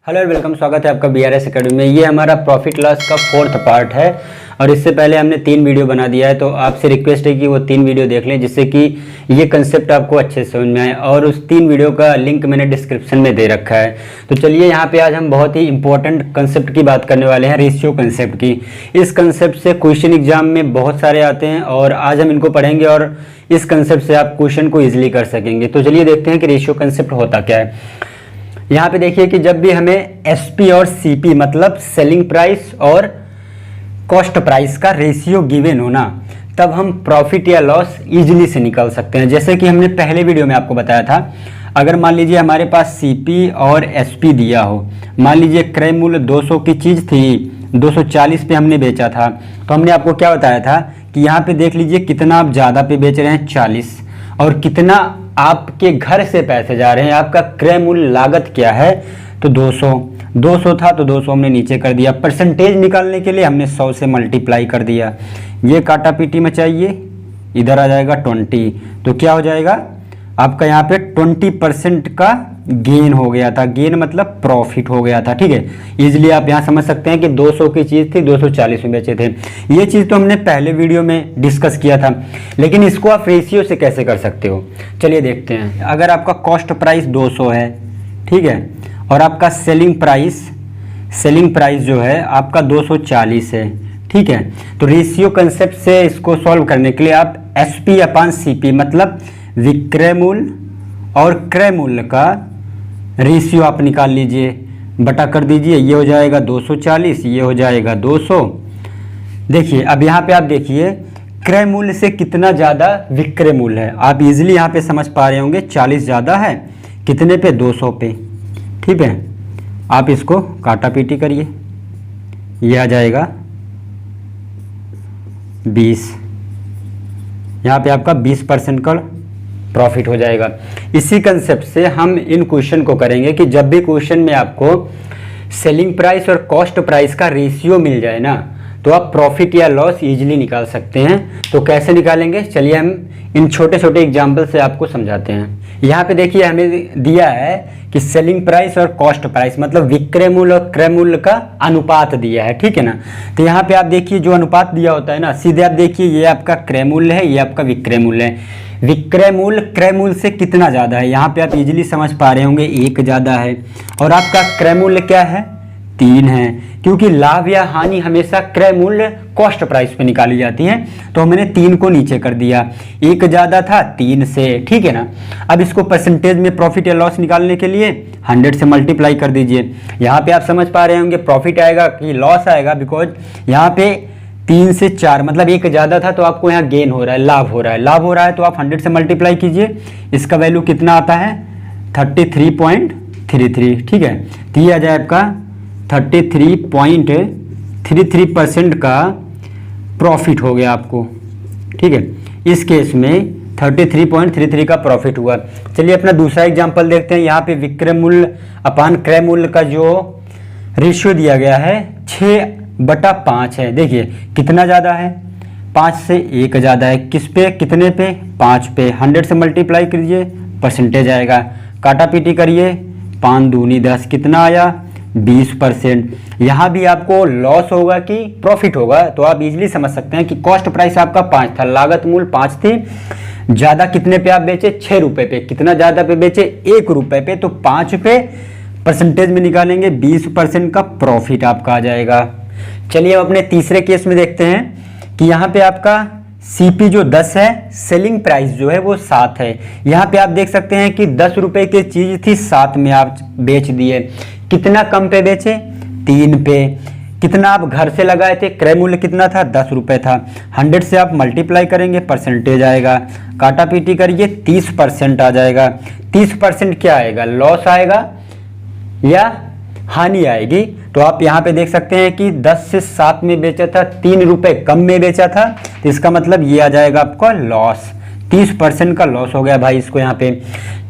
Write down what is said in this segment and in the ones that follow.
Hello welcome, स्वागत है आपका BRS एकेडमी में। ये हमारा प्रॉफिट लॉस का 4th पार्ट है और इससे पहले हमने 3 वीडियो बना दिया है, तो आपसे रिक्वेस्ट है कि वो 3 वीडियो देख लें जिससे कि ये कंसेप्ट आपको अच्छे से समझ में आए। और उस 3 वीडियो का लिंक मैंने डिस्क्रिप्शन में दे रखा है। तो चलिए यहाँ पे आज हम बहुत ही इंपॉर्टेंट कंसेप्ट की बात करने वाले हैं, रेशियो कंसेप्ट की। इस कंसेप्ट से क्वेश्चन एग्जाम में बहुत सारे आते हैं और आज हम इनको पढ़ेंगे और इस कंसेप्ट से आप क्वेश्चन को ईजिली कर सकेंगे। तो चलिए देखते हैं कि रेशियो कंसेप्ट होता क्या है। यहाँ पे देखिए कि जब भी हमें SP और CP मतलब सेलिंग प्राइस और कॉस्ट प्राइस का रेशियो गिवन होना, तब हम प्रॉफिट या लॉस इजीली से निकाल सकते हैं। जैसे कि हमने पहले वीडियो में आपको बताया था, अगर मान लीजिए हमारे पास CP और SP दिया हो, मान लीजिए क्रय मूल्य 200 की चीज़ थी, 240 पे हमने बेचा था, तो हमने आपको क्या बताया था कि यहाँ पे देख लीजिए कितना आप ज़्यादा पे बेच रहे हैं 40, और कितना आपके घर से पैसे जा रहे हैं, आपका क्रय मूल्य लागत क्या है तो 200 था तो 200 हमने नीचे कर दिया। परसेंटेज निकालने के लिए हमने 100 से मल्टीप्लाई कर दिया। ये काटा पीटी में चाहिए, इधर आ जाएगा 20, तो क्या हो जाएगा आपका यहाँ पे 20% का गेन हो गया था। गेन मतलब प्रॉफिट हो गया था, ठीक है। इजीली आप यहाँ समझ सकते हैं कि 200 की चीज़ थी 240 में बेचे थे। ये चीज़ तो हमने पहले वीडियो में डिस्कस किया था, लेकिन इसको आप रेशियो से कैसे कर सकते हो चलिए देखते हैं। अगर आपका कॉस्ट प्राइस 200 है, ठीक है, और आपका सेलिंग प्राइस जो है आपका 240 है, ठीक है, तो रेशियो कंसेप्ट से इसको सॉल्व करने के लिए आप SP/CP मतलब विक्रय मूल्य और क्रय मूल्य का रेशियो आप निकाल लीजिए, बटा कर दीजिए। ये हो जाएगा 240, ये हो जाएगा 200। देखिए अब यहाँ पे आप देखिए क्रय मूल्य से कितना ज़्यादा विक्रय मूल्य है, आप इजीली यहाँ पे समझ पा रहे होंगे। 40 ज़्यादा है कितने पे, 200 पे, ठीक है। आप इसको काटा पीटी करिए, ये आ जाएगा 20। यहाँ पे आपका 20% का प्रॉफिट हो जाएगा। इसी कंसेप्ट से हम इन क्वेश्चन को करेंगे कि जब भी क्वेश्चन में आपको सेलिंग प्राइस और कॉस्ट प्राइस का रेशियो मिल जाए ना, तो आप प्रॉफिट या लॉस इजीली निकाल सकते हैं। तो कैसे निकालेंगे चलिए हम इन छोटे छोटे एग्जाम्पल से आपको समझाते हैं। यहाँ पे देखिए हमें दिया है कि सेलिंग प्राइस और कॉस्ट प्राइस मतलब विक्रय मूल्य और क्रय मूल्य का अनुपात दिया है, ठीक है ना। तो यहाँ पे आप देखिए जो अनुपात दिया होता है ना, सीधे आप देखिए ये आपका क्रय मूल्य है, ये आपका विक्रय मूल्य है। विक्रय मूल्य क्रय मूल्य से कितना ज़्यादा है, यहाँ पे आप इजीली समझ पा रहे होंगे 1 ज़्यादा है। और आपका क्रय मूल्य क्या है, 3 है, क्योंकि लाभ या हानि हमेशा क्रय मूल्य कॉस्ट प्राइस पे निकाली जाती है। तो मैंने 3 को नीचे कर दिया, 1 ज़्यादा था 3 से, ठीक है ना। अब इसको परसेंटेज में प्रॉफिट या लॉस निकालने के लिए 100 से मल्टीप्लाई कर दीजिए। यहाँ पे आप समझ पा रहे होंगे प्रॉफिट आएगा कि लॉस आएगा, बिकॉज यहाँ पे 3 से 4 मतलब 1 ज़्यादा था तो आपको यहाँ गेन हो रहा है, लाभ हो रहा है, तो आप 100 से मल्टीप्लाई कीजिए। इसका वैल्यू कितना आता है 33.33, ठीक है। तो ये आ जाए आपका 33.33% का प्रॉफिट हो गया आपको, ठीक है। इस केस में 33.33 का प्रॉफिट हुआ। चलिए अपना दूसरा एग्जांपल देखते हैं। यहाँ पे विक्रय मूल्य अपान क्रय मूल्य का जो रेशियो दिया गया है 6/5 है। देखिए कितना ज़्यादा है, 5 से 1 ज़्यादा है। किस पे, कितने पे, 5 पे। 100 से मल्टीप्लाई कीजिए, परसेंटेज आएगा। काटा पीटी करिए, 5 दूनी 10, कितना आया 20%। यहाँ भी आपको लॉस होगा कि प्रॉफिट होगा, तो आप इजीली समझ सकते हैं कि कॉस्ट प्राइस आपका 5 था, लागत मूल्य 5 थी, ज़्यादा कितने पे आप बेचे 6 रुपये पे, कितना ज़्यादा पे बेचे 1 रुपये पे, तो 5 पे परसेंटेज में निकालेंगे 20% का प्रॉफिट आपका आ जाएगा। चलिए अब अपने तीसरे केस में देखते हैं कि यहाँ पे आपका CP जो 10 है, सेलिंग प्राइस जो है वो 7 है। यहाँ पे आप देख सकते हैं कि 10 रुपये की चीज़ थी 7 में आप बेच दिए। कितना कम पे बेचे, 3 पे। कितना आप घर से लगाए थे, क्रय मूल्य कितना था 10 रुपये था। 100 से आप मल्टीप्लाई करेंगे, परसेंटेज आएगा। काटा पीटी करिए, 30% आ जाएगा। 30% क्या आएगा, लॉस आएगा या हानि आएगी। तो आप यहाँ पे देख सकते हैं कि 10 से 7 में बेचा था, 3 रुपये कम में बेचा था, तो इसका मतलब ये आ जाएगा आपका लॉस। 30% का लॉस हो गया भाई इसको। यहाँ पे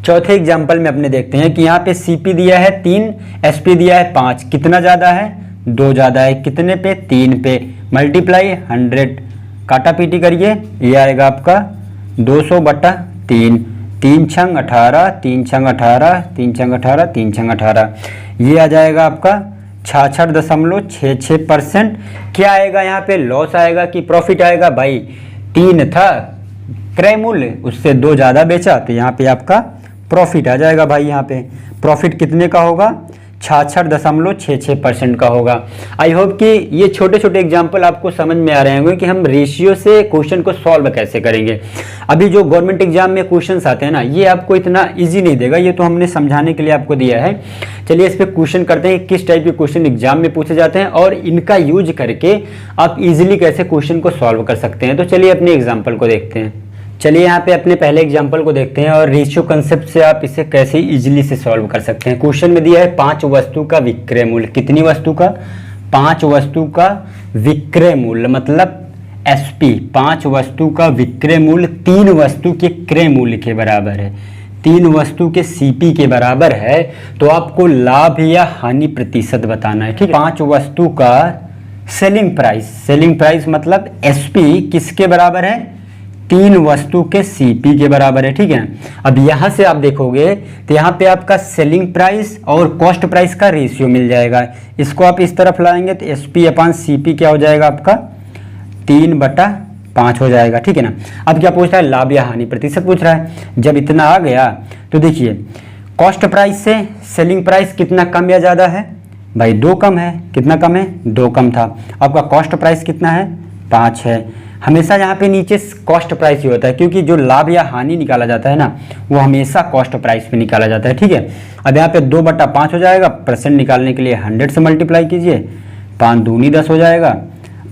चौथे एग्जाम्पल में अपने देखते हैं कि यहाँ पे CP दिया है 3, SP दिया है 5, कितना ज़्यादा है 2 ज़्यादा है, कितने पे 3 पे, मल्टीप्लाई 100, काटा पीटी करिए, ये आएगा आपका 200/3। 3 छंग 18, 3 छंग 18, 3 छंग 18, 3 छंग 18, ये आ जाएगा आपका 66.66%। क्या आएगा यहाँ पे, लॉस आएगा कि प्रॉफिट आएगा भाई? 3 था क्रय मूल्य, उससे 2 ज़्यादा बेचा तो यहाँ पे आपका प्रॉफिट आ जाएगा भाई। यहाँ पे प्रॉफिट कितने का होगा? 66.66% का होगा। आई होप कि ये छोटे छोटे एग्जाम्पल आपको समझ में आ रहे होंगे कि हम रेशियो से क्वेश्चन को सॉल्व कैसे करेंगे। अभी जो गवर्नमेंट एग्जाम में क्वेश्चंस आते हैं ना, ये आपको इतना इजी नहीं देगा, ये तो हमने समझाने के लिए आपको दिया है। चलिए इस पर क्वेश्चन करते हैं, किस टाइप के क्वेश्चन एग्जाम में पूछे जाते हैं और इनका यूज करके आप इजिली कैसे क्वेश्चन को सॉल्व कर सकते हैं। तो चलिए अपने एग्जाम्पल को देखते हैं। चलिए यहाँ पे अपने पहले एग्जाम्पल को देखते हैं और रेशियो कंसेप्ट से आप इसे कैसे इजीली से सॉल्व कर सकते हैं। क्वेश्चन में दिया है 5 वस्तु का विक्रय मूल्य। कितनी वस्तु का? 5 वस्तु का विक्रय मूल्य, मतलब एसपी। 5 वस्तु का विक्रय मूल्य 3 वस्तु के क्रय मूल्य के बराबर है, 3 वस्तु के सीपी के बराबर है। तो आपको लाभ या हानि प्रतिशत बताना है, ठीक है। 5 वस्तु का सेलिंग प्राइस, सेलिंग प्राइस मतलब एसपी किसके बराबर है? 3 वस्तु के सीपी के बराबर है, ठीक है। अब यहां से आप देखोगे तो यहाँ पे आपका सेलिंग प्राइस और कॉस्ट प्राइस का रेशियो मिल जाएगा। इसको आप इस तरफ लाएंगे तो एसपी अपॉन सीपी क्या हो जाएगा आपका? 3/5 हो जाएगा, ठीक है ना। अब क्या पूछ रहा है? लाभ या हानि प्रतिशत पूछ रहा है। जब इतना आ गया तो देखिए कॉस्ट प्राइस से सेलिंग प्राइस कितना कम या ज़्यादा है भाई? 2 कम है। कितना कम है? 2 कम था। आपका कॉस्ट प्राइस कितना है? 5 है। हमेशा यहाँ पे नीचे कॉस्ट प्राइस ही होता है, क्योंकि जो लाभ या हानि निकाला जाता है ना, वो हमेशा कॉस्ट प्राइस पे निकाला जाता है, ठीक है। अब यहाँ पे 2/5 हो जाएगा। परसेंट निकालने के लिए 100 से मल्टीप्लाई कीजिए, 5 दूनी 10 हो जाएगा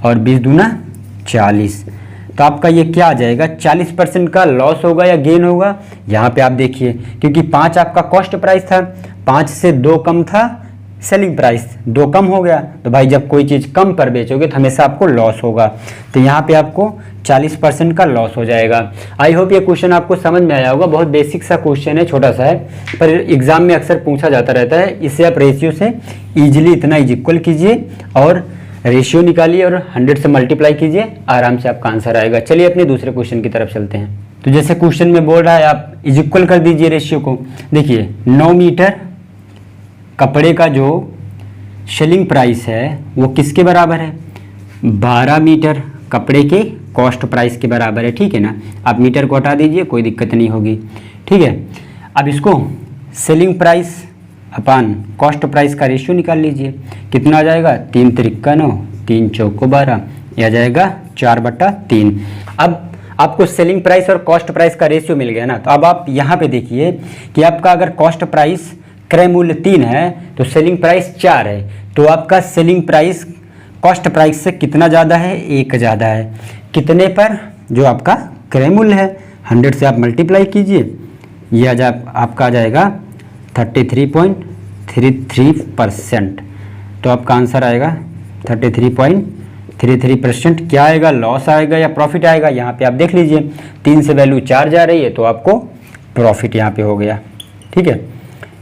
और 20 दूना 40। तो आपका ये क्या आ जाएगा? 40% का लॉस होगा या गेन होगा? यहाँ पे आप देखिए, क्योंकि 5 आपका कॉस्ट प्राइस था, 5 से 2 कम था सेलिंग प्राइस, 2 कम हो गया। तो भाई जब कोई चीज़ कम पर बेचोगे तो हमेशा आपको लॉस होगा। तो यहाँ पे आपको 40% का लॉस हो जाएगा। आई होप ये क्वेश्चन आपको समझ में आया होगा। बहुत बेसिक सा क्वेश्चन है, छोटा सा है, पर एग्जाम में अक्सर पूछा जाता रहता है। इससे आप रेशियो से ईजिली इतना इक्वल कीजिए और रेशियो निकालिए और 100 से मल्टीप्लाई कीजिए, आराम से आपका आंसर आएगा। चलिए अपने दूसरे क्वेश्चन की तरफ चलते हैं। तो जैसे क्वेश्चन में बोल रहा है आप इक्वल कर दीजिए रेशियो को। देखिए 9 मीटर कपड़े का जो सेलिंग प्राइस है वो किसके बराबर है? 12 मीटर कपड़े के कॉस्ट प्राइस के बराबर है, ठीक है ना। आप मीटर को हटा दीजिए, कोई दिक्कत नहीं होगी, ठीक है। अब इसको सेलिंग प्राइस अपान कॉस्ट प्राइस का रेशियो निकाल लीजिए। कितना आ जाएगा? 3 त्रिक्का 9, 3 चौको 12, यह आ जाएगा 4/3। अब आपको सेलिंग प्राइस और कॉस्ट प्राइस का रेशियो मिल गया ना। तो अब आप यहाँ पे देखिए कि आपका अगर कॉस्ट प्राइस क्रय मूल्य 3 है तो सेलिंग प्राइस 4 है, तो आपका सेलिंग प्राइस कॉस्ट प्राइस से कितना ज़्यादा है? 1 ज़्यादा है। कितने पर? जो आपका क्रय मूल्य है, 100 से आप मल्टीप्लाई कीजिए, यह आपका आ जाएगा 33.33%। तो आपका आंसर आएगा 33.33%। क्या आएगा? लॉस आएगा या प्रॉफिट आएगा? यहाँ पे आप देख लीजिए 3 से वैल्यू 4 जा रही है, तो आपको प्रॉफिट यहाँ पे हो गया, ठीक है।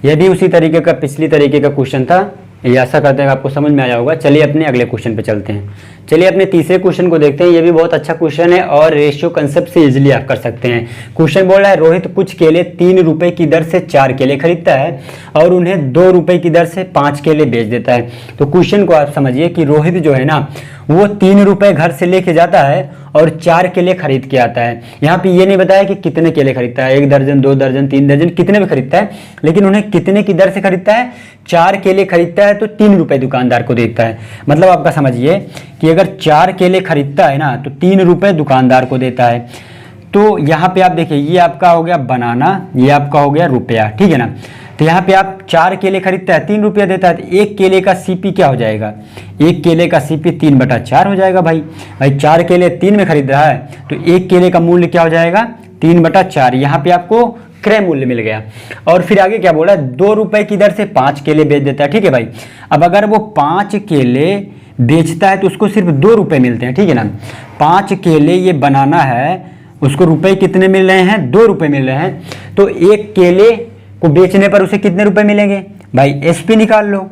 यह भी उसी तरीके का पिछली तरीके का क्वेश्चन था। ये आशा करते हैं आपको समझ में आया होगा। चलिए अपने अगले क्वेश्चन पे चलते हैं। चलिए अपने तीसरे क्वेश्चन को देखते हैं। ये भी बहुत अच्छा क्वेश्चन है और रेशियो कंसेप्ट से इजीली आप कर सकते हैं। क्वेश्चन बोल रहा है रोहित कुछ केले 3 रुपए की दर से 4 केले खरीदता है और उन्हें 2 रुपए की दर से 5 केले बेच देता है। तो क्वेश्चन को आप समझिए कि रोहित जो है ना, वो 3 रुपए घर से लेके जाता है और 4 केले खरीद के आता है। यहाँ पे ये नहीं बताया कि कितने केले खरीदता है, 1 दर्जन 2 दर्जन 3 दर्जन कितने में खरीदता है, लेकिन उन्हें कितने की दर से खरीदता है? 4 केले खरीदता है तो 3 रुपए दुकानदार को देता है। मतलब आपका समझिए कि अगर 4 केले खरीदता है ना तो 3 रुपए दुकानदार को देता है। तो यहाँ पे आप देखिए ये आपका हो गया बनाना, ये आपका हो गया रुपया, ठीक है ना। तो यहाँ पे आप 4 केले खरीदता है, 3 रुपया देता है, तो 1 केले का सीपी क्या हो जाएगा? 1 केले का सीपी 3/4 हो जाएगा। भाई 4 केले 3 में खरीद रहा है तो 1 केले का मूल्य क्या हो जाएगा? 3/4। यहाँ पे आपको क्रय मूल्य मिल गया। और फिर आगे क्या बोला? 2 रुपए की दर से 5 केले बेच देता है, ठीक है भाई। अब अगर वो 5 केले बेचता है तो उसको सिर्फ 2 रुपए मिलते हैं, ठीक है ना। 5 केले ये बनाना है, उसको रुपए कितने मिल रहे हैं? 2 रुपए मिल रहे हैं। तो 1 केले को बेचने पर उसे कितने रुपए मिलेंगे? भाई एसपी निकाल लो।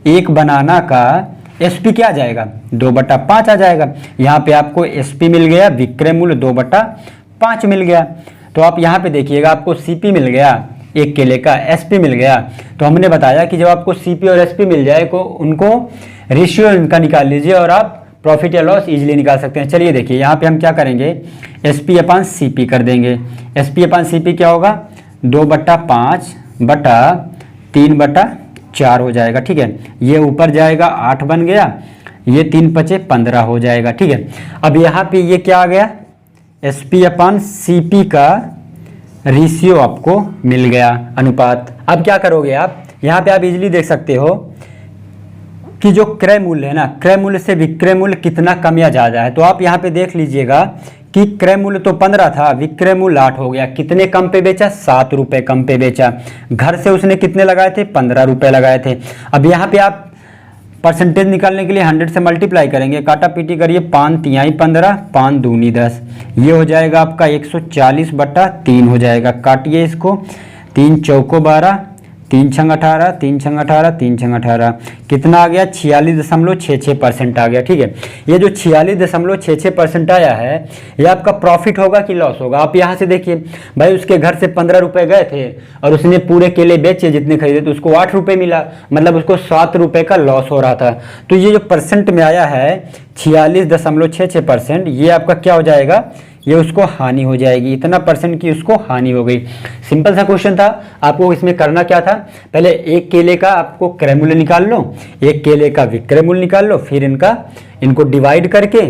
1 बनाना का एसपी क्या आ जाएगा? 2/5 आ जाएगा। यहाँ पे आपको एसपी मिल गया, विक्रय मूल्य 2/5 मिल गया। तो आप यहाँ पे देखिएगा, आपको सीपी मिल गया एक केले का, एसपी मिल गया। तो हमने बताया कि जब आपको सीपी और एसपी मिल जाए को उनको रेशियो इनका निकाल लीजिए और आप प्रॉफिट या लॉस इजीली निकाल सकते हैं। चलिए देखिए यहाँ पे हम क्या करेंगे, एसपी अपान सीपी कर देंगे। एसपी अपान सीपी क्या होगा, 2/5/3/4 हो जाएगा। ठीक है, ये ऊपर जाएगा 8 बन गया, ये 3×5 = 15 हो जाएगा। ठीक है, अब यहाँ पे ये क्या आ गया, एसपी अपान सीपी का रेशियो आपको मिल गया, अनुपात। अब क्या करोगे आप, यहाँ पे आप इजीली देख सकते हो कि जो क्रय मूल्य है ना, क्रय मूल्य से विक्रय मूल्य कितना कम या ज़्यादा है। तो आप यहाँ पे देख लीजिएगा कि क्रय मूल्य तो 15 था, विक्रय मूल्य 8 हो गया। कितने कम पे बेचा, 7 रुपये कम पे बेचा। घर से उसने कितने लगाए थे, 15 रुपये लगाए थे। अब यहाँ पे आप परसेंटेज निकालने के लिए 100 से मल्टीप्लाई करेंगे, काटा पीटी करिए, 5×3 = 15, 5×2 = 10, ये हो जाएगा आपका 140/3 हो जाएगा। काटिए इसको, 3×4 = 12, 3×6 = 18, 3×6 = 18, 3×6 = 18, कितना आ गया, 46.66% आ गया। ठीक है, ये जो 46.66% आया है, ये आपका प्रॉफिट होगा कि लॉस होगा। आप यहाँ से देखिए भाई, उसके घर से 15 रुपये गए थे और उसने पूरे केले बेचे जितने खरीदे, तो उसको 8 रुपये मिला, मतलब उसको 7 रुपये का लॉस हो रहा था। तो ये जो परसेंट में आया है 46.66%, ये आपका क्या हो जाएगा, ये उसको हानि हो जाएगी। इतना परसेंट की उसको हानि हो गई। सिंपल सा क्वेश्चन था, आपको इसमें करना क्या था, पहले एक केले का आपको क्रय मूल्य निकाल लो, एक केले का विक्रय मूल्य निकाल लो, फिर इनको डिवाइड करके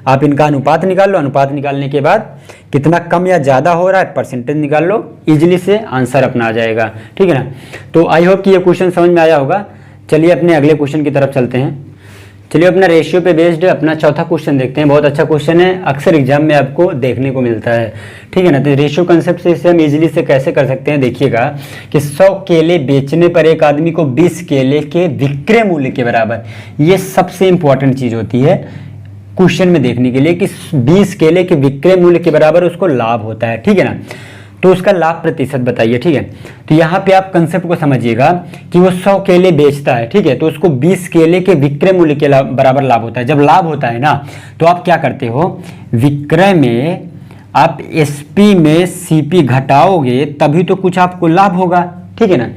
आप इनका अनुपात निकाल लो। अनुपात निकालने के बाद कितना कम या ज़्यादा हो रहा है परसेंटेज निकाल लो, इजीली से आंसर अपना आ जाएगा। ठीक है ना, तो आई होप कि ये क्वेश्चन समझ में आया होगा। चलिए अपने अगले क्वेश्चन की तरफ चलते हैं। चलिए अपना रेशियो पे बेस्ड अपना चौथा क्वेश्चन देखते हैं। बहुत अच्छा क्वेश्चन है, अक्सर एग्जाम में आपको देखने को मिलता है। ठीक है ना, तो रेशियो कंसेप्ट से इसे हम इजीली से कैसे कर सकते हैं, देखिएगा कि 100 केले बेचने पर एक आदमी को 20 केले के विक्रय मूल्य के बराबर, ये सबसे इंपॉर्टेंट चीज़ होती है क्वेश्चन में देखने के लिए कि 20 केले के विक्रय मूल्य के बराबर उसको लाभ होता है। ठीक है ना, तो उसका लाभ प्रतिशत बताइए। ठीक है, तो यहाँ पे आप कंसेप्ट को समझिएगा कि वो 100 केले बेचता है, ठीक है, तो उसको 20 केले के विक्रय मूल्य के बराबर लाभ होता है। जब लाभ होता है ना, तो आप क्या करते हो, विक्रय में आप एसपी में सीपी घटाओगे तभी तो कुछ आपको लाभ होगा। ठीक है ना,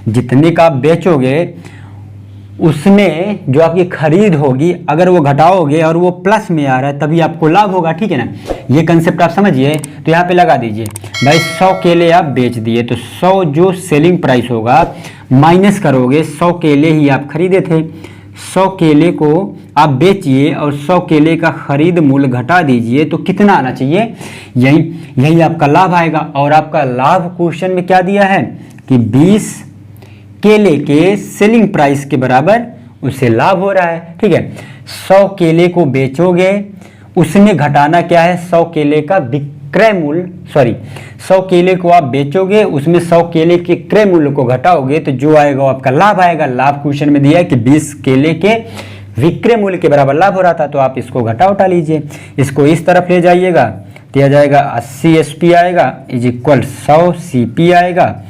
जितने का आप बेचोगे उसमें जो आपकी खरीद होगी, अगर वो घटाओगे और वो प्लस में आ रहा है तभी आपको लाभ होगा। ठीक है ना, ये कंसेप्ट आप समझिए। तो यहाँ पे लगा दीजिए भाई, 100 केले आप बेच दिए, तो 100 जो सेलिंग प्राइस होगा माइनस करोगे, 100 केले ही आप खरीदे थे, 100 केले को आप बेचिए और 100 केले का खरीद मूल्य घटा दीजिए, तो कितना आना चाहिए, यही आपका लाभ आएगा। और आपका लाभ क्वेश्चन में क्या दिया है कि 20 केले के सेलिंग प्राइस के बराबर उससे लाभ हो रहा है। ठीक है, 100 केले को बेचोगे, उसमें घटाना क्या है, 100 केले का विक्रय मूल्य, 100 केले को आप बेचोगे, उसमें 100 केले के क्रय मूल्य को घटाओगे, तो जो आएगा वो आपका लाभ आएगा। लाभ क्वेश्चन में दिया है कि 20 केले के विक्रय मूल्य के बराबर लाभ हो रहा था, तो आप इसको घटा लीजिए, इसको इस तरफ ले जाइएगा, दिया जाएगा 80 एसपी आएगा = 100 सीपी आएगा।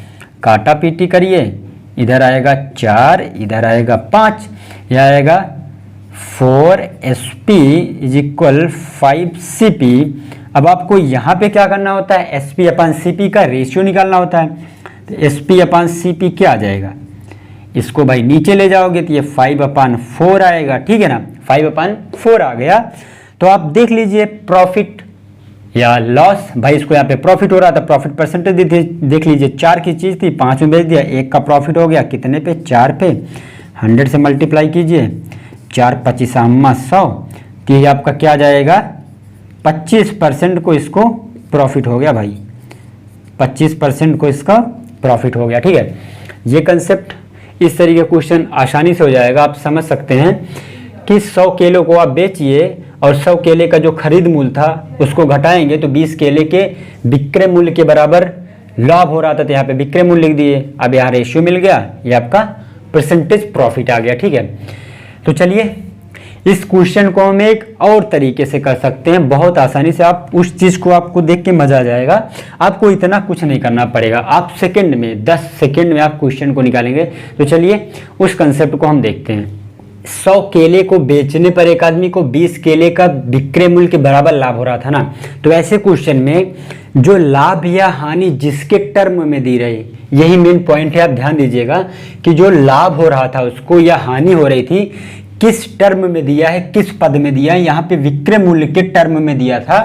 काटा पीटी करिए, इधर आएगा 4, इधर आएगा 5, यह आएगा 4 SP = 5 CP। अब आपको यहाँ पे क्या करना होता है, SP/CP का रेशियो निकालना होता है। तो SP/CP क्या आ जाएगा, इसको भाई नीचे ले जाओगे तो ये 5/4 आएगा। ठीक है ना, 5/4 आ गया। तो आप देख लीजिए प्रॉफिट या लॉस, भाई इसको यहाँ पे प्रॉफिट हो रहा था, प्रॉफिट परसेंटेज देख लीजिए, 4 की चीज़ थी, 5 में बेच दिया, 1 का प्रॉफिट हो गया, कितने पे, 4 पे। 100 से मल्टीप्लाई कीजिए, 4×5 = 100, तो ये आपका क्या जाएगा, 25% को इसको प्रॉफिट हो गया भाई, 25% को इसका प्रॉफिट हो गया। ठीक है, ये कंसेप्ट इस तरीके क्वेश्चन आसानी से हो जाएगा। आप समझ सकते हैं कि 100 केलों को आप बेचिए और 100 केले का जो खरीद मूल्य था उसको घटाएंगे तो 20 केले के विक्रय मूल्य के बराबर लाभ हो रहा था, तो यहाँ पे विक्रय मूल्य लिख दिए। अब यहाँ रेशियो मिल गया, ये आपका परसेंटेज प्रॉफिट आ गया। ठीक है, तो चलिए इस क्वेश्चन को हम एक और तरीके से कर सकते हैं, बहुत आसानी से। आप उस चीज़ को आपको देख के मजा आ जाएगा, आपको इतना कुछ नहीं करना पड़ेगा, आप सेकंड में 10 सेकंड में आप क्वेश्चन को निकालेंगे। तो चलिए उस कंसेप्ट को हम देखते हैं। 100 केले को बेचने पर एक आदमी को 20 केले का विक्रय मूल्य के बराबर लाभ हो रहा था ना, तो ऐसे क्वेश्चन में जो लाभ या हानि जिसके टर्म में दी रही, यही मेन पॉइंट है। आप ध्यान दीजिएगा कि जो लाभ हो रहा था उसको या हानि हो रही थी, किस टर्म में दिया है, किस पद में दिया है। यहाँ पे विक्रय मूल्य के टर्म में दिया था,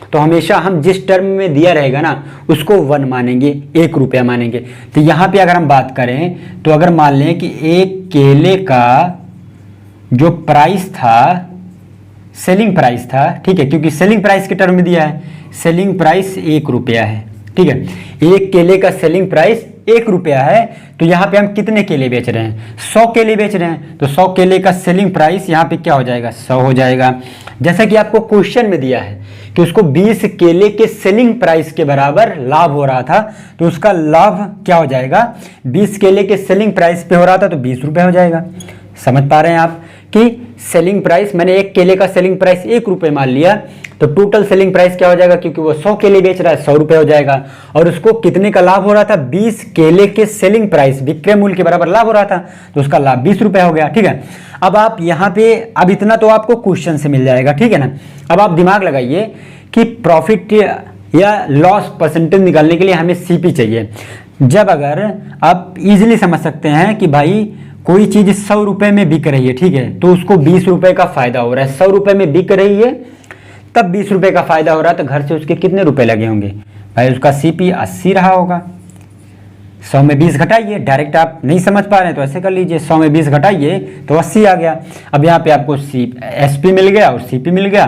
तो हमेशा हम जिस टर्म में दिया रहेगा ना उसको 1 मानेंगे, 1 रुपया मानेंगे। तो यहाँ पे अगर हम बात करें तो अगर मान लें कि एक केले का जो प्राइस था, सेलिंग प्राइस था, ठीक है, क्योंकि सेलिंग प्राइस के टर्म में दिया है, सेलिंग प्राइस 1 रुपया है, ठीक है। एक केले का सेलिंग प्राइस 1 रुपया है, तो यहाँ पे हम कितने केले बेच रहे हैं, 100 केले बेच रहे हैं, तो 100 केले का सेलिंग प्राइस यहाँ पे क्या हो जाएगा, 100 हो जाएगा। जैसा कि आपको क्वेश्चन में दिया है कि उसको 20 केले के सेलिंग प्राइस के बराबर लाभ हो रहा था, तो उसका लाभ क्या हो जाएगा, 20 केले के सेलिंग प्राइस पे हो रहा था तो 20 रुपये हो जाएगा। समझ पा रहे हैं आप कि सेलिंग प्राइस, मैंने एक केले का सेलिंग प्राइस 1 रुपये मान लिया, तो टोटल सेलिंग प्राइस क्या हो जाएगा, क्योंकि वो 100 केले बेच रहा है 100 रुपये हो जाएगा। और उसको कितने का लाभ हो रहा था, 20 केले के सेलिंग प्राइस विक्रय मूल्य के बराबर लाभ हो रहा था, तो उसका लाभ 20 रुपये हो गया, ठीक है। अब आप यहाँ पे, अब इतना तो आपको क्वेश्चन से मिल जाएगा, ठीक है ना। अब आप दिमाग लगाइए कि प्रॉफिट या लॉस परसेंटेज निकालने के लिए हमें सीपी चाहिए। जब अगर आप इजीली समझ सकते हैं कि भाई कोई चीज़ 100 रुपये में बिक रही है, ठीक है, तो उसको 20 रुपये का फायदा हो रहा है, 100 रुपये में बिक रही है तब 20 रुपये का फायदा हो रहा है, तो घर से उसके कितने रुपए लगे होंगे भाई, उसका सीपी 80 रहा होगा। 100 में 20 घटाइए, डायरेक्ट आप नहीं समझ पा रहे हैं तो ऐसे कर लीजिए, 100 में 20 घटाइए तो 80 आ गया। अब यहाँ पे आपको एसपी मिल गया और सीपी मिल गया,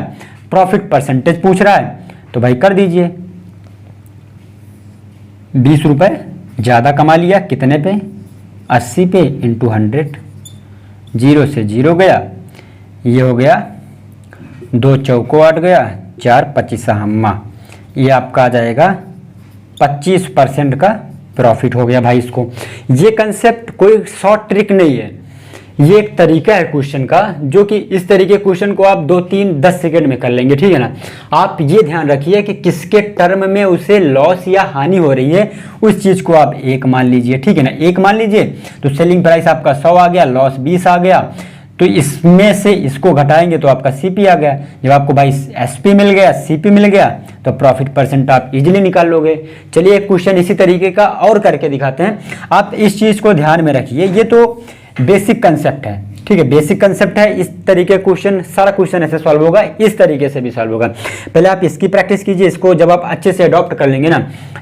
प्रॉफिट परसेंटेज पूछ रहा है तो भाई कर दीजिए, 20 रुपये ज़्यादा कमा लिया, कितने पे, 80 पे इंटू 100, 0 से 0 गया, ये हो गया 2 चौको 8 गया, 4 25 हम्मा, ये आपका आ जाएगा 25% का प्रॉफिट हो गया भाई। इसको, ये कंसेप्ट कोई शॉर्ट ट्रिक नहीं है, ये एक तरीका है क्वेश्चन का, जो कि इस तरीके क्वेश्चन को आप 2 3 10 सेकंड में कर लेंगे, ठीक है ना। आप ये ध्यान रखिए कि किसके टर्म में उसे लॉस या हानि हो रही है, उस चीज को आप 1 मान लीजिए, ठीक है ना। 1 मान लीजिए तो सेलिंग प्राइस आपका 100 आ गया, लॉस 20 आ गया, तो इसमें से इसको घटाएंगे तो आपका सीपी आ गया। जब आपको भाई एसपी मिल गया, सीपी मिल गया, तो प्रॉफिट परसेंट आप इजीली निकाल लोगे। चलिए एक क्वेश्चन इसी तरीके का और करके दिखाते हैं। आप इस चीज को ध्यान में रखिए, ये तो बेसिक कंसेप्ट है, ठीक है, बेसिक कंसेप्ट है। इस तरीके क्वेश्चन, सारा क्वेश्चन ऐसे सॉल्व होगा, इस तरीके से भी सॉल्व होगा। पहले आप इसकी प्रैक्टिस कीजिए, इसको जब आप अच्छे से अडॉप्ट कर लेंगे ना,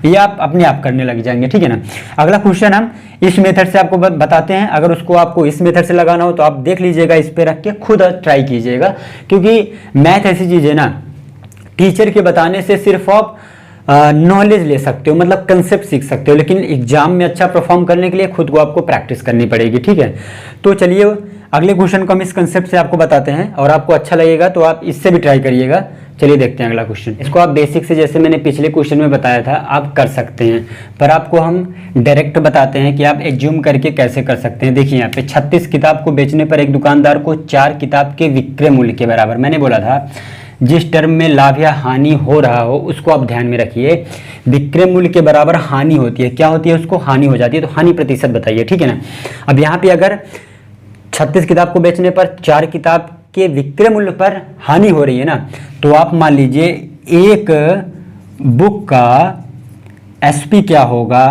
ये आप अपने आप करने लग जाएंगे, ठीक है ना। अगला क्वेश्चन हम इस मेथड से आपको बताते हैं। अगर उसको आपको इस मेथड से लगाना हो तो आप देख लीजिएगा, इस पे रख के खुद ट्राई कीजिएगा, क्योंकि मैथ ऐसी चीज़ है ना, टीचर के बताने से सिर्फ आप नॉलेज ले सकते हो, मतलब कंसेप्ट सीख सकते हो, लेकिन एग्जाम में अच्छा परफॉर्म करने के लिए खुद को आपको प्रैक्टिस करनी पड़ेगी, ठीक है। तो चलिए अगले क्वेश्चन को हम इस कंसेप्ट से आपको बताते हैं, और आपको अच्छा लगेगा तो आप इससे भी ट्राई करिएगा। चलिए देखते हैं अगला क्वेश्चन। इसको आप बेसिक से, जैसे मैंने पिछले क्वेश्चन में बताया था, आप कर सकते हैं, पर आपको हम डायरेक्ट बताते हैं कि आप एज्यूम करके कैसे कर सकते हैं। देखिए यहाँ पे 36 किताब को बेचने पर एक दुकानदार को 4 किताब के विक्रय मूल्य के बराबर, मैंने बोला था जिस टर्म में लाभ या हानि हो रहा हो उसको आप ध्यान में रखिए। विक्रय मूल्य के बराबर हानि होती है, क्या होती है, उसको हानि हो जाती है, तो हानि प्रतिशत बताइए, ठीक है ना। अब यहाँ पे अगर 36 किताब को बेचने पर 4 किताब के विक्रय मूल्य पर हानि हो रही है ना, तो आप मान लीजिए एक बुक का एसपी क्या होगा,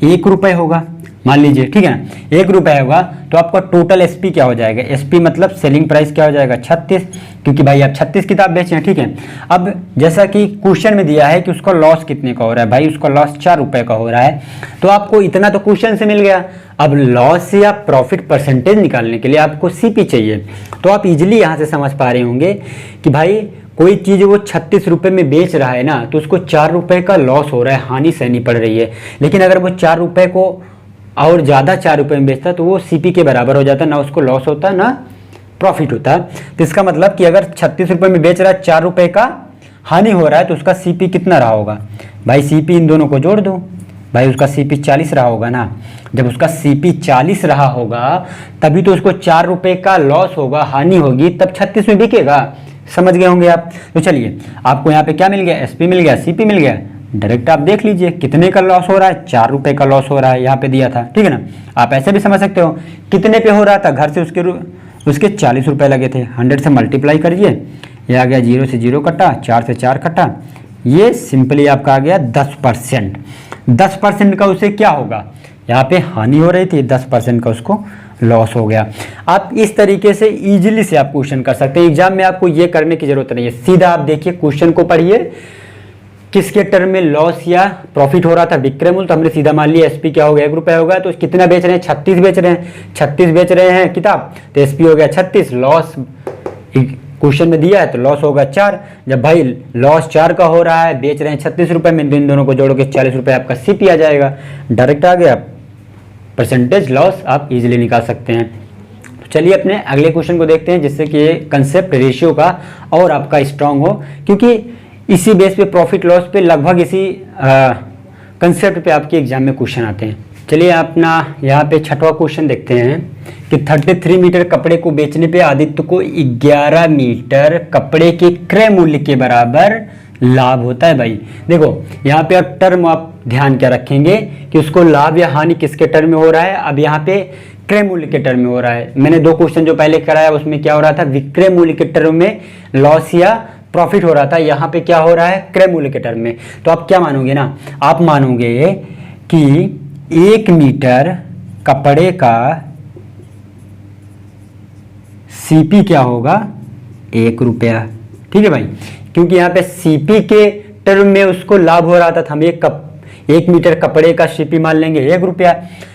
1 रुपये होगा, मान लीजिए, ठीक है ना, 1 रुपये होगा, तो आपका टोटल एसपी क्या हो जाएगा, एसपी मतलब सेलिंग प्राइस क्या हो जाएगा, 36, क्योंकि भाई आप 36 किताब बेचे हैं, ठीक है। अब जैसा कि क्वेश्चन में दिया है कि उसका लॉस कितने का हो रहा है, भाई उसका लॉस 4 रुपये का हो रहा है, तो आपको इतना तो क्वेश्चन से मिल गया। अब लॉस या प्रॉफिट परसेंटेज निकालने के लिए आपको सीपी चाहिए, तो आप इजीली यहाँ से समझ पा रहे होंगे कि भाई कोई चीज़ वो 36 रुपये में बेच रहा है ना, तो उसको 4 रुपये का लॉस हो रहा है, हानि सहनी पड़ रही है। लेकिन अगर वो 4 रुपये को और ज़्यादा 4 रुपये में बेचता तो वो सीपी के बराबर हो जाता, ना उसको लॉस होता ना प्रॉफिट होता। तो इसका मतलब कि अगर 36 रुपये में बेच रहा है, 4 रुपये का हानि हो रहा है, तो उसका सीपी कितना रहा होगा, भाई सीपी इन दोनों को जोड़ दो, भाई उसका सीपी 40 रहा होगा ना। जब उसका सीपी 40 रहा होगा तभी तो उसको 4 रुपये का लॉस होगा, हानि होगी, तब 36 में बिकेगा। समझ गए होंगे आप। तो चलिए आपको यहाँ पे क्या मिल गया, एसपी मिल गया, सीपी मिल गया, डायरेक्ट आप देख लीजिए कितने का लॉस हो रहा है, 4 रुपये का लॉस हो रहा है, यहाँ पे दिया था, ठीक है ना। आप ऐसे भी समझ सकते हो कितने पे हो रहा था, घर से उसके उसके 40 रुपये लगे थे। 100 से मल्टीप्लाई करिए, ये आ गया 0 से 0 कटा, 4 से 4 कटा, ये सिंपली आपका आ गया 10%। 10% का उसे क्या होगा, यहाँ पे हानि हो रही थी, 10% का उसको लॉस हो गया। आप इस तरीके से इजीली से आप क्वेश्चन कर सकते हैं। एग्जाम में आपको ये करने की जरूरत नहीं है, सीधा आप देखिए क्वेश्चन को पढ़िए, किसके टर्म में लॉस या प्रॉफिट हो रहा था, विक्रय मूल्य, तो हमने सीधा मान लिया एसपी क्या हो गया, 1 रुपया होगा, तो कितना बेच रहे हैं, 36 बेच रहे हैं, 36 बेच रहे हैं किताब, तो एसपी हो गया 36, लॉस क्वेश्चन में दिया है तो लॉस होगा 4। जब भाई लॉस 4 का हो रहा है, बेच रहे हैं 36 रुपये में, इन दोनों को जोड़ो के 40 रुपये आपका सीपी आ जाएगा, डायरेक्ट आ गया, परसेंटेज लॉस आप इजीली निकाल सकते हैं। तो चलिए अपने अगले क्वेश्चन को देखते हैं, जिससे कि ये कंसेप्ट रेशियो का और आपका स्ट्रांग हो, क्योंकि इसी बेस पे प्रॉफिट लॉस पे लगभग इसी कंसेप्ट पे आपके एग्जाम में क्वेश्चन आते हैं। चलिए अपना यहाँ पे छठवां क्वेश्चन देखते हैं कि 33 मीटर कपड़े को बेचने पे आदित्य को 11 मीटर कपड़े के क्रय मूल्य के बराबर लाभ होता है। भाई देखो यहाँ पे अब टर्म आप ध्यान क्या रखेंगे कि उसको लाभ या हानि किसके टर्म में हो रहा है, अब यहाँ पे क्रय मूल्य के टर्म में हो रहा है। मैंने 2 क्वेश्चन जो पहले कराया उसमें क्या हो रहा था, विक्रय मूल्य के टर्म में लॉस या प्रॉफिट हो रहा था, यहाँ पे क्या हो रहा है, क्रय मूल्य के टर्म में। तो आप क्या मानोगे ना, आप मानोगे कि 1 मीटर कपड़े का सीपी क्या होगा, 1 रुपया। ठीक है भाई, क्योंकि यहाँ पे सीपी के टर्म में उसको लाभ हो रहा था, हम 1 मीटर कपड़े का सीपी मान लेंगे 1 रुपया।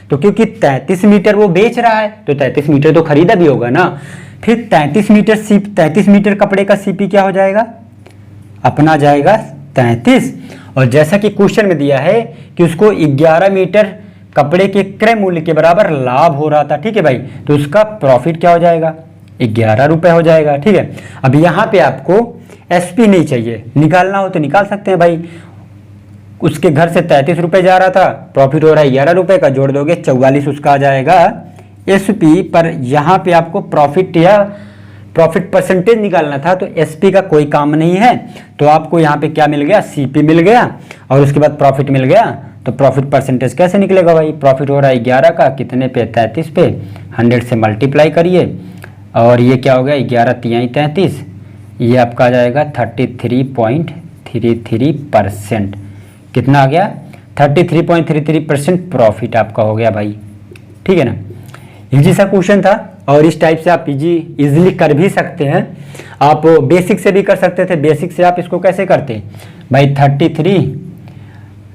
तो क्योंकि 33 मीटर वो बेच रहा है तो 33 मीटर तो खरीदा भी होगा ना, फिर 33 मीटर कपड़े का सीपी क्या हो जाएगा, अपना जाएगा 33। और जैसा कि क्वेश्चन में दिया है कि उसको 11 मीटर कपड़े के क्रय मूल्य के बराबर लाभ हो रहा था, ठीक है भाई, तो उसका प्रॉफिट क्या हो जाएगा, 11 रुपये हो जाएगा। ठीक है, अब यहाँ पे आपको एसपी नहीं चाहिए, निकालना हो तो निकाल सकते हैं भाई। उसके घर से 33 रुपये जा रहा था, प्रॉफिट हो रहा है 11 रुपये का, जोड़ दोगे 44 उसका आ जाएगा एसपी। पर यहाँ पे आपको प्रॉफिट या प्रॉफिट परसेंटेज निकालना था, तो एसपी का कोई काम नहीं है, तो आपको यहाँ पे क्या मिल गया, सीपी मिल गया और उसके बाद प्रॉफिट मिल गया। तो प्रॉफिट परसेंटेज कैसे निकलेगा भाई, प्रॉफिट हो रहा है 11 का, कितने पे, 33 पे, 100 से मल्टीप्लाई करिए और ये क्या हो गया, 11 तिहाई 33, ये आपका आ जाएगा 33.33%। कितना आ गया, 33.33% प्रॉफिट आपका हो गया भाई। ठीक है ना, इजी सा क्वेश्चन था और इस टाइप से आप इजीली कर भी सकते हैं। आप बेसिक से भी कर सकते थे, बेसिक से आप इसको कैसे करते भाई, 33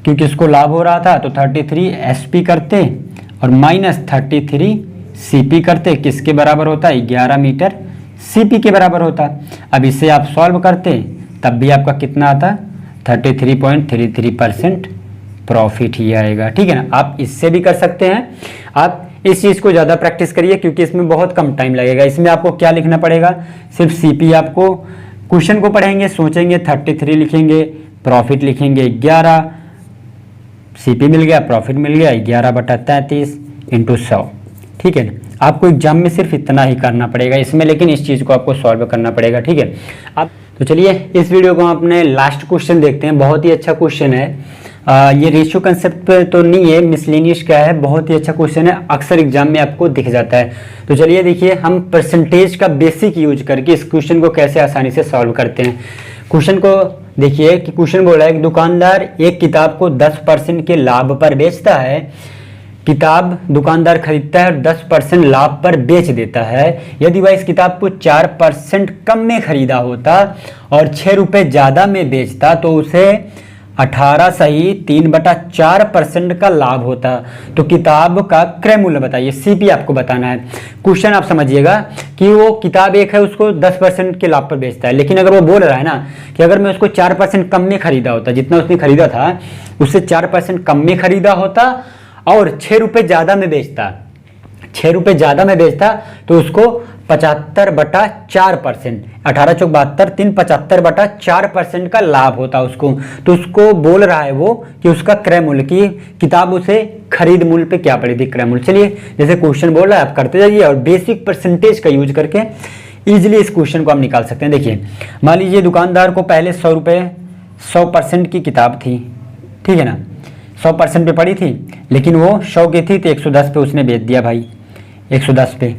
क्योंकि इसको लाभ हो रहा था तो 33 एसपी करते और -33 सीपी करते, किसके बराबर होता है, 11 मीटर सीपी के बराबर होता। अब इसे आप सॉल्व करते तब भी आपका कितना आता, 33.33% प्रॉफिट ही आएगा। ठीक है ना, आप इससे भी कर सकते हैं। आप इस चीज़ को ज़्यादा प्रैक्टिस करिए क्योंकि इसमें बहुत कम टाइम लगेगा। इसमें आपको क्या लिखना पड़ेगा, सिर्फ सीपी, आपको क्वेश्चन को पढ़ेंगे, सोचेंगे, 33 लिखेंगे, प्रॉफिट लिखेंगे 11, सीपी मिल गया, प्रॉफिट मिल गया 11/33 × 100। ठीक है ना, आपको एग्जाम में सिर्फ इतना ही करना पड़ेगा इसमें, लेकिन इस चीज़ को आपको सॉल्व करना पड़ेगा। ठीक है, आप तो चलिए इस वीडियो को अपने लास्ट क्वेश्चन देखते हैं। बहुत ही अच्छा क्वेश्चन है, ये रेशियो कंसेप्ट पे तो नहीं है, मिसलेनियस का है, बहुत ही अच्छा क्वेश्चन है, अक्सर एग्जाम में आपको दिख जाता है। तो चलिए देखिए हम परसेंटेज का बेसिक यूज करके इस क्वेश्चन को कैसे आसानी से सॉल्व करते हैं। क्वेश्चन को देखिए कि क्वेश्चन बोला है कि दुकानदार एक किताब को 10% के लाभ पर बेचता है, किताब दुकानदार खरीदता है और 10% लाभ पर बेच देता है। यदि वह इस किताब को 4% कम में खरीदा होता और 6 रुपये ज़्यादा में बेचता तो उसे 18 सही 3/4% का लाभ होता। तो किताब का क्रय मूल्य बताइए, सीपी आपको बताना है। क्वेश्चन आप समझिएगा कि वो किताब एक है, उसको 10% के लाभ पर बेचता है, लेकिन अगर वो बोल रहा है ना कि अगर मैं उसको 4% कम में खरीदा होता, जितना उसने खरीदा था उससे 4% कम में खरीदा होता और 6 रुपये ज़्यादा में बेचता, 6 रुपये ज़्यादा में बेचता तो उसको 75/4%, 18 चौक 72, 3 75/4% का लाभ होता उसको। तो उसको बोल रहा है वो कि उसका क्रय मूल्य की किताब उसे खरीद मूल्य पे क्या पड़ी थी, क्रय मूल्य। चलिए जैसे क्वेश्चन बोल रहा है आप करते जाइए और बेसिक परसेंटेज का यूज करके इजीली इस क्वेश्चन को हम निकाल सकते हैं। देखिए मान लीजिए दुकानदार को पहले 100 रुपये 100% की किताब थी, ठीक है ना, 100% पे पड़ी थी, लेकिन वो 100 की थी तो 110 पे उसने बेच दिया भाई, 110 पे।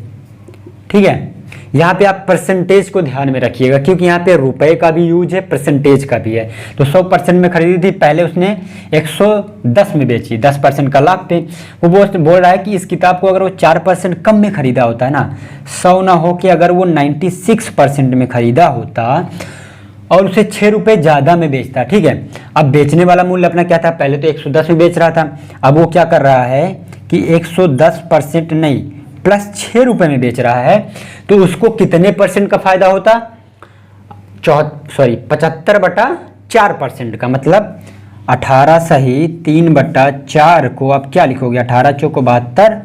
ठीक है, यहाँ पे आप परसेंटेज को ध्यान में रखिएगा, क्योंकि यहाँ पे रुपए का भी यूज है, परसेंटेज का भी है। तो 100% में खरीदी थी, पहले उसने 110 में बेची, 10% का लाभ पे। वो बोल रहा है कि इस किताब को अगर वो 4% कम में खरीदा होता है ना, 100 ना हो कि अगर वो 96% में खरीदा होता और उसे 6 रुपये ज़्यादा में बेचता, ठीक है। अब बेचने वाला मूल्य अपना क्या था, पहले तो 110 में बेच रहा था, अब वो क्या कर रहा है कि 110% नहीं प्लस 6 रुपये में बेच रहा है, तो उसको कितने परसेंट का फायदा होता, 75/4% का, मतलब 18 सही 3/4 को आप क्या लिखोगे, 18 चौको 72,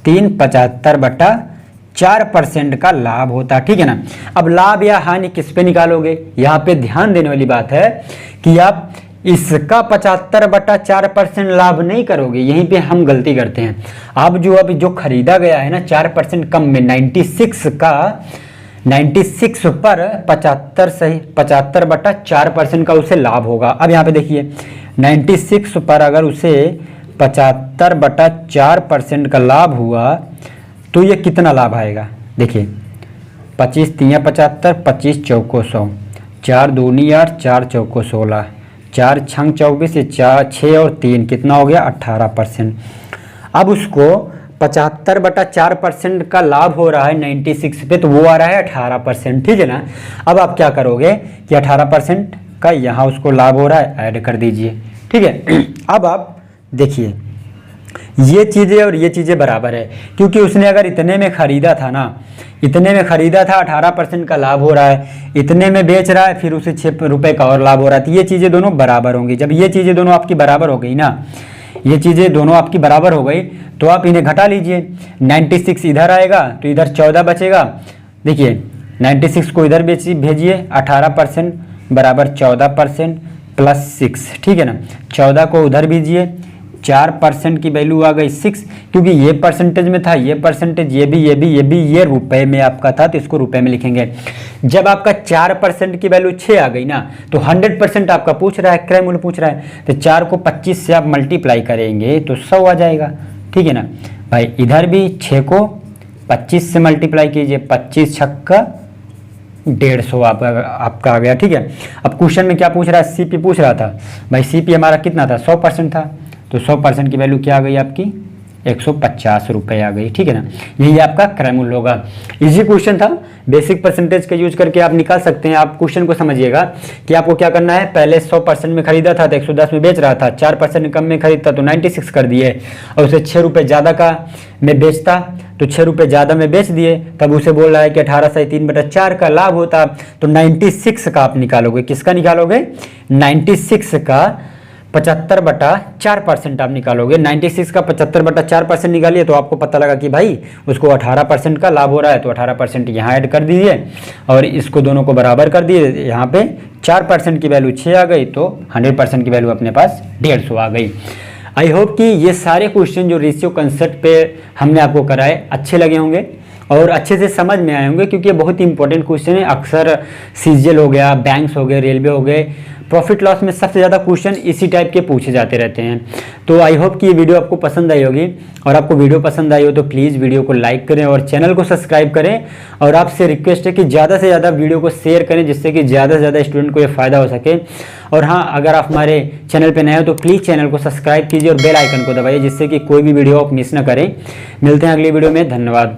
3 75/4% का लाभ होता, ठीक है ना। अब लाभ या हानि किस पे निकालोगे, यहाँ पे ध्यान देने वाली बात है कि आप इसका 75/4% लाभ नहीं करोगे, यहीं पे हम गलती करते हैं। अब जो खरीदा गया है ना 4% कम में, 96 पर 75 सही 75/4% का उसे लाभ होगा। अब यहाँ पे देखिए 96 पर अगर उसे 75/4% का लाभ हुआ तो ये कितना लाभ आएगा, देखिए 25 3 75, 25 चौको 100, 4 दूनी 8, 4 चौको 16, 4 छंग 24, 4 6 और 3 कितना हो गया 18%। अब उसको 75/4% का लाभ हो रहा है 96 पे, तो वो आ रहा है 18%, ठीक है ना। अब आप क्या करोगे कि 18% का यहाँ उसको लाभ हो रहा है, ऐड कर दीजिए, ठीक है। अब आप देखिए ये चीज़ें और ये चीज़ें बराबर है, क्योंकि उसने अगर इतने में ख़रीदा था ना, इतने में ख़रीदा था 18% का लाभ हो रहा है, इतने में बेच रहा है फिर उसे 6 रुपये का और लाभ हो रहा है, तो ये चीज़ें दोनों बराबर होंगी। जब ये चीज़ें दोनों आपकी बराबर हो गई ना, ये चीज़ें दोनों आपकी बराबर हो गई, तो आप इन्हें घटा लीजिए। 96 इधर आएगा तो इधर 14 बचेगा, देखिए 96 को इधर भेजिए, 18% बराबर 14% प्लस 6, ठीक है ना। 14 को उधर भेजिए, 4% की वैल्यू आ गई 6, क्योंकि ये परसेंटेज में था, ये परसेंटेज, ये भी ये रुपए में आपका था, तो इसको रुपए में लिखेंगे। जब आपका 4% की वैल्यू 6 आ गई ना, तो 100% आपका पूछ रहा है, क्रय मूल्य पूछ रहा है, तो 4 को 25 से आप मल्टीप्लाई करेंगे तो 100 आ जाएगा, ठीक है ना भाई। इधर भी 6 को 25 से मल्टीप्लाई कीजिए, 25 छक्का 150 आपका आ गया, ठीक है। अब क्वेश्चन में क्या पूछ रहा है, सीपी पूछ रहा था भाई, सीपी हमारा कितना था 100% था, तो 100% की वैल्यू क्या आ गई आपकी 150 रुपये आ गई, ठीक है ना। यही आपका क्रय मूल्य होगा। इजी क्वेश्चन था, बेसिक परसेंटेज का यूज करके आप निकाल सकते हैं। आप क्वेश्चन को समझिएगा कि आपको क्या करना है, पहले 100% में खरीदा था तो 110 में बेच रहा था, 4% कम में खरीदता तो 96 कर दिए, और उसे 6 रुपये ज़्यादा का में बेचता तो 6 रुपये ज़्यादा में बेच दिए, तब उसे बोल रहा है कि 18 से 3/4 का लाभ होता। तो 96 का आप निकालोगे, किसका निकालोगे, 96 का 75/4% आप निकालोगे। 96 का 75/4% निकालिए तो आपको पता लगा कि भाई उसको 18% का लाभ हो रहा है, तो 18% यहाँ ऐड कर दीजिए और इसको दोनों को बराबर कर दिए। यहाँ पे 4% की वैल्यू 6 आ गई, तो 100% की वैल्यू अपने पास 150 आ गई। आई होप कि ये सारे क्वेश्चन जो रेशियो कंसेप्ट पे हमने आपको कराए अच्छे लगे होंगे और अच्छे से समझ में आए होंगे, क्योंकि ये बहुत इंपॉर्टेंट क्वेश्चन है। अक्सर सीजीएल हो गया, बैंक्स हो गए, रेलवे हो गए, प्रॉफिट लॉस में सबसे ज़्यादा क्वेश्चन इसी टाइप के पूछे जाते रहते हैं। तो आई होप कि ये वीडियो आपको पसंद आई होगी, और आपको वीडियो पसंद आई हो तो प्लीज़ वीडियो को लाइक करें और चैनल को सब्सक्राइब करें। और आपसे रिक्वेस्ट है कि ज़्यादा से ज़्यादा वीडियो को शेयर करें, जिससे कि ज़्यादा से ज़्यादा स्टूडेंट को ये फ़ायदा हो सके। और हाँ, अगर आप हमारे चैनल पर नए हो तो प्लीज़ चैनल को सब्सक्राइब कीजिए और बेल आइकन को दबाइए, जिससे कि कोई भी वीडियो आप मिस ना करें। मिलते हैं अगली वीडियो में, धन्यवाद।